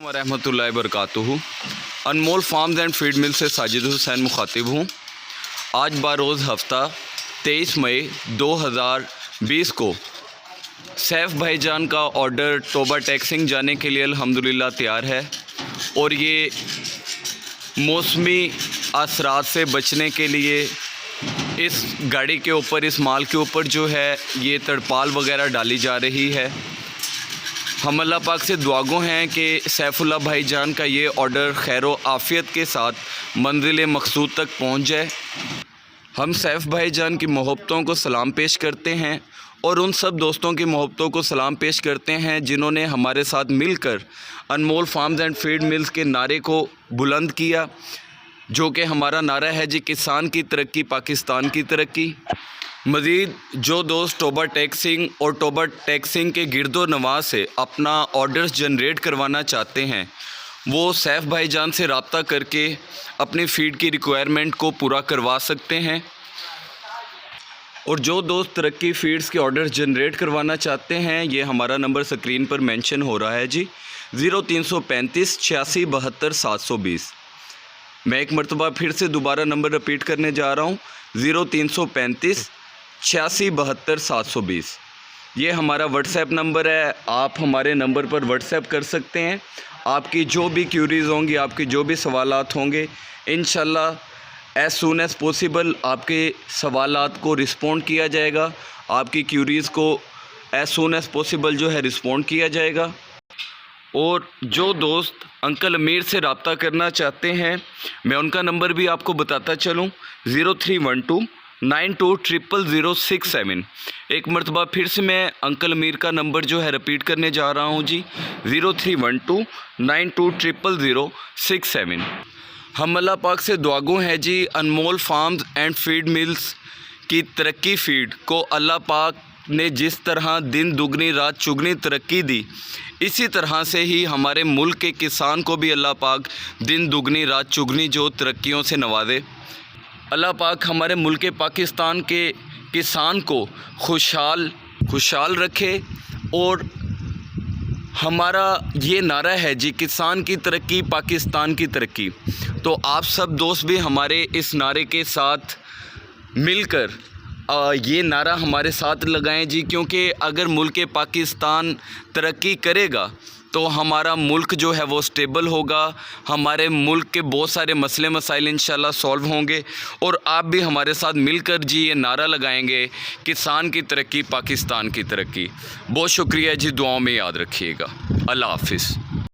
रहमतुल्लाहि बरकातुहू। Anmol farms and feed mill से साजिद हुसैन मुखातिब हूँ। आज बारोज़ हफ्ता 23 मई 2020 को सैफ भाईजान का ऑर्डर टोबा टैक्सिंग जाने के लिए अल्हम्दुलिल्लाह तैयार है और ये मौसमी असरात से बचने के लिए इस गाड़ी के ऊपर, इस माल के ऊपर जो है ये तरपाल वगैरह डाली जा रही है। हम अल्लाह पाक से दुआगो हैं कि सैफुल्लाह भाईजान का ये ऑर्डर खैर व आफ़ियत के साथ मंजिल मकसूद तक पहुंच जाए। हम सैफ भाईजान की मोहब्बतों को सलाम पेश करते हैं और उन सब दोस्तों की मोहब्बतों को सलाम पेश करते हैं जिन्होंने हमारे साथ मिलकर अनमोल फार्म्स एंड फीड मिल्स के नारे को बुलंद किया, जो कि हमारा नारा है जी, किसान की तरक्की पाकिस्तान की तरक्की। मज़ीद जो दोस्त टोबा टैक्सिंग और टोबा टैक्सिंग के गिरदो नवाज से अपना ऑर्डर्स जनरेट करवाना चाहते हैं, वो सैफ भाईजान से रब्ता करके अपनी फ़ीड की रिक्वायरमेंट को पूरा करवा सकते हैं। और जो दोस्त तरक्की फ़ीड्स के ऑर्डर्स जनरेट करवाना चाहते हैं, ये हमारा नंबर स्क्रीन पर मेंशन हो रहा है जी, 0335 86 72 720। मैं एक मरतबा फिर से दोबारा नंबर रिपीट करने जा रहा हूँ, 0335 86 72 720। ये हमारा व्हाट्सएप नंबर है। आप हमारे नंबर पर व्हाट्सएप कर सकते हैं। आपकी जो भी क्यूरीज़ होंगी, आपके जो भी सवालात होंगे, इंशाल्लाह एज़ सून एज़ पॉसिबल आपके सवालात को रिस्पॉन्ड किया जाएगा। आपकी क्यूरीज़ को एज़ सून एज़ पॉसिबल जो है रिस्पॉन्ड किया जाएगा। और जो दोस्त अंकल अमीर से रब्ता करना चाहते हैं, मैं उनका नंबर भी आपको बताता चलूँ, 0312 92000067। एक मरतबा फिर से मैं अंकल अमीर का नंबर जो है रिपीट करने जा रहा हूँ जी, 0312 92000067। हम अल्लाह पाक से दुआगो हैं जी, अनमोल फार्म्स एंड फीड मिल्स की तरक्की फ़ीड को अल्लाह पाक ने जिस तरह दिन दुगनी रात चुगनी तरक्की दी, इसी तरह से ही हमारे मुल्क के किसान को भी अल्लाह पाक दिन दुगनी रात चुगनी जो तरक्कियों से नवाजे। अल्लाह पाक हमारे मुल्क पाकिस्तान के किसान को खुशहाल रखे। और हमारा ये नारा है जी, किसान की तरक्की पाकिस्तान की तरक्की। तो आप सब दोस्त भी हमारे इस नारे के साथ मिलकर ये नारा हमारे साथ लगाएं जी, क्योंकि अगर मुल्क पाकिस्तान तरक्की करेगा तो हमारा मुल्क जो है वो स्टेबल होगा, हमारे मुल्क के बहुत सारे मसले मसाइल इंशाल्लाह सॉल्व होंगे। और आप भी हमारे साथ मिलकर जी ये नारा लगाएंगे, किसान की तरक्की पाकिस्तान की तरक्की। बहुत शुक्रिया जी, दुआओं में याद रखिएगा। अल्लाह हाफ़िज़।